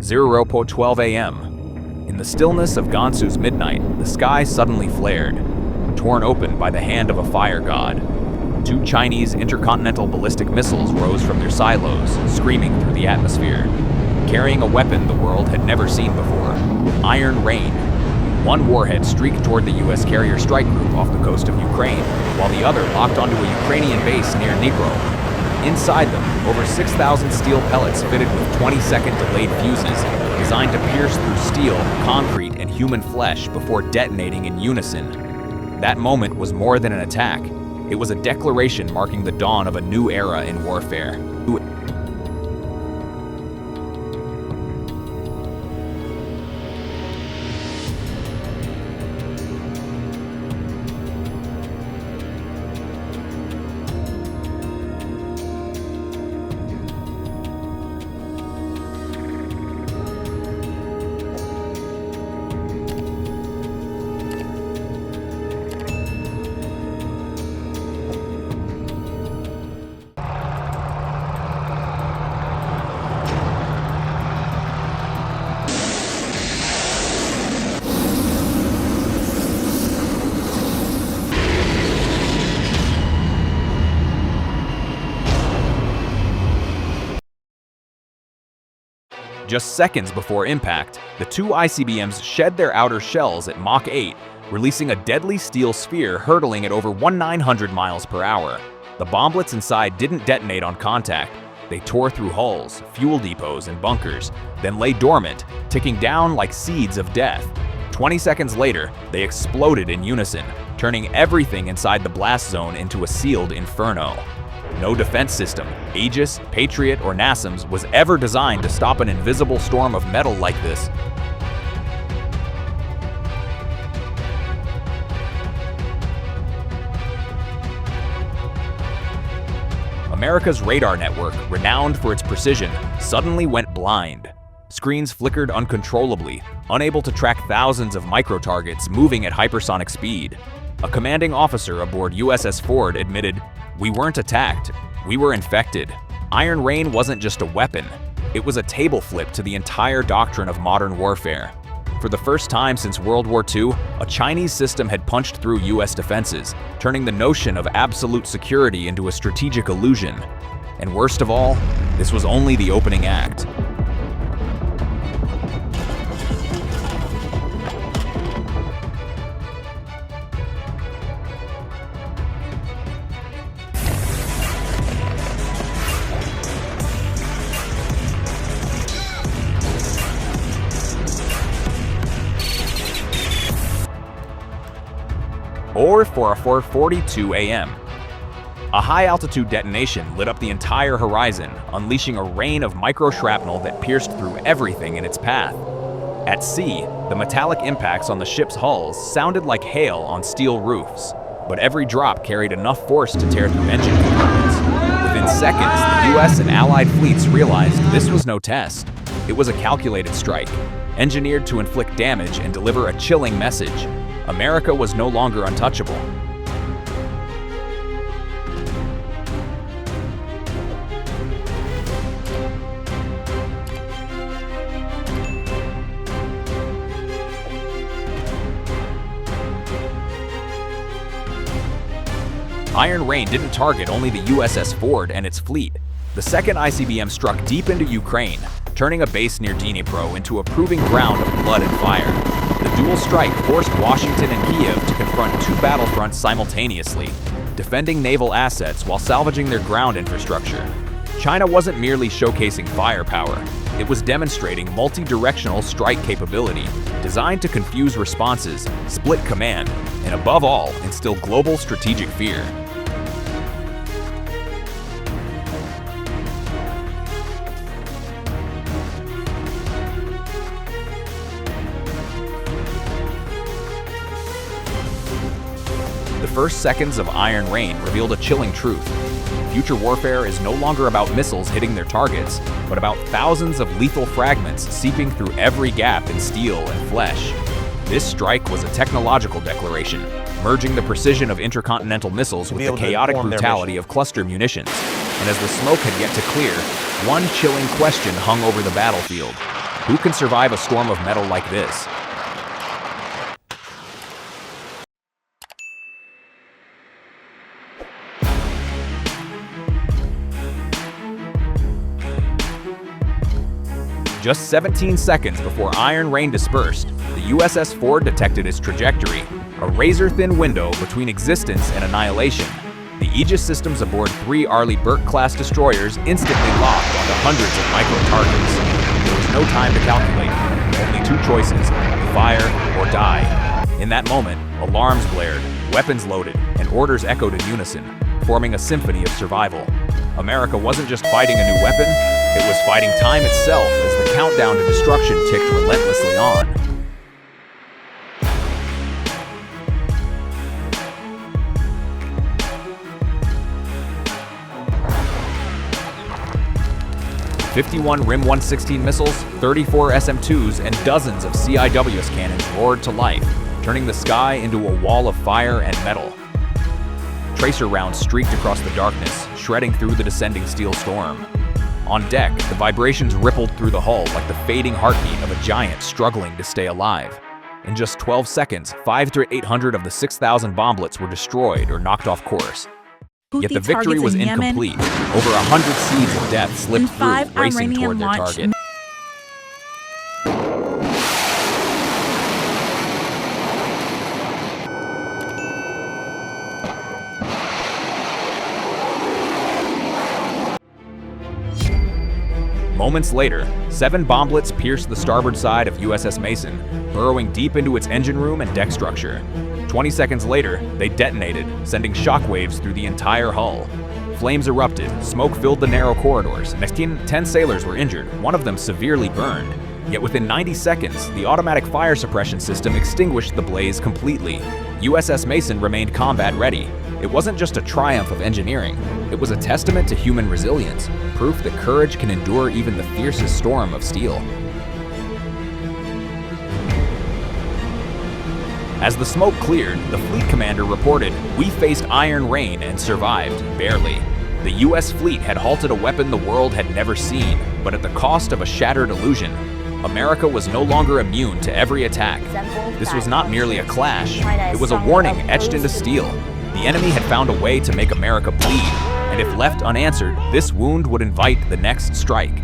0:12 a.m. In the stillness of Gansu's midnight, the sky suddenly flared, torn open by the hand of a fire god. Two Chinese intercontinental ballistic missiles rose from their silos, screaming through the atmosphere, carrying a weapon the world had never seen before: Iron Rain. One warhead streaked toward the US carrier strike group off the coast of Ukraine, while the other locked onto a Ukrainian base near Dnipro. Inside them, over 6,000 steel pellets fitted with 20-second delayed fuses, designed to pierce through steel, concrete, and human flesh before detonating in unison. That moment was more than an attack. It was a declaration marking the dawn of a new era in warfare. Just seconds before impact, the two ICBMs shed their outer shells at Mach 8, releasing a deadly steel sphere hurtling at over 1,900 miles per hour. The bomblets inside didn't detonate on contact. They tore through hulls, fuel depots, and bunkers, then lay dormant, ticking down like seeds of death. 20 seconds later, they exploded in unison, turning everything inside the blast zone into a sealed inferno. No defense system, Aegis, Patriot, or NASAMS was ever designed to stop an invisible storm of metal like this. America's radar network, renowned for its precision, suddenly went blind. Screens flickered uncontrollably, unable to track thousands of micro-targets moving at hypersonic speed. A commanding officer aboard USS Ford admitted, "We weren't attacked, we were infected." Iron Rain wasn't just a weapon, it was a table flip to the entire doctrine of modern warfare. For the first time since World War II, a Chinese system had punched through US defenses, turning the notion of absolute security into a strategic illusion. And worst of all, this was only the opening act. Or 4:42 a.m. A high-altitude detonation lit up the entire horizon, unleashing a rain of micro-shrapnel that pierced through everything in its path. At sea, the metallic impacts on the ship's hulls sounded like hail on steel roofs, but every drop carried enough force to tear through engine compartments. Within seconds, the US and Allied fleets realized this was no test. It was a calculated strike, engineered to inflict damage and deliver a chilling message. America was no longer untouchable. Iron Rain didn't target only the USS Ford and its fleet. The second ICBM struck deep into Ukraine, turning a base near Dnipro into a proving ground of blood and fire. The dual strike forced Washington and Kiev to confront two battlefronts simultaneously, defending naval assets while salvaging their ground infrastructure. China wasn't merely showcasing firepower, it was demonstrating multi-directional strike capability, designed to confuse responses, split command, and above all, instill global strategic fear. The first seconds of Iron Rain revealed a chilling truth. Future warfare is no longer about missiles hitting their targets, but about thousands of lethal fragments seeping through every gap in steel and flesh. This strike was a technological declaration, merging the precision of intercontinental missiles with the chaotic brutality of cluster munitions. And as the smoke had yet to clear, one chilling question hung over the battlefield. Who can survive a storm of metal like this? Just 17 seconds before Iron Rain dispersed, the USS Ford detected its trajectory, a razor-thin window between existence and annihilation. The Aegis systems aboard 3 Arleigh Burke-class destroyers instantly locked onto hundreds of micro-targets. There was no time to calculate, only 2 choices, fire or die. In that moment, alarms blared, weapons loaded, and orders echoed in unison, forming a symphony of survival. America wasn't just fighting a new weapon, it was fighting time itself as the countdown to destruction ticked relentlessly on. "51 RIM 116 missiles, 34 SM-2s, and dozens of CIWS cannons roared to life, turning the sky into a wall of fire and metal. Tracer rounds streaked across the darkness, shredding through the descending steel storm. On deck, the vibrations rippled through the hull like the fading heartbeat of a giant struggling to stay alive. In just 12 seconds, 500 to 800 of the 6,000 bomblets were destroyed or knocked off course. Yet the victory was incomplete. Over 100 seeds of death slipped through, racing toward their target. Moments later, 7 bomblets pierced the starboard side of USS Mason, burrowing deep into its engine room and deck structure. 20 seconds later, they detonated, sending shockwaves through the entire hull. Flames erupted, smoke filled the narrow corridors, and 10 sailors were injured, one of them severely burned. Yet within 90 seconds, the automatic fire suppression system extinguished the blaze completely. USS Mason remained combat ready. It wasn't just a triumph of engineering, it was a testament to human resilience, proof that courage can endure even the fiercest storm of steel. As the smoke cleared, the fleet commander reported, "We faced Iron Rain and survived, barely." The US fleet had halted a weapon the world had never seen, but at the cost of a shattered illusion. America was no longer immune to every attack. This was not merely a clash, it was a warning etched into steel. The enemy had found a way to make America bleed, and if left unanswered, this wound would invite the next strike.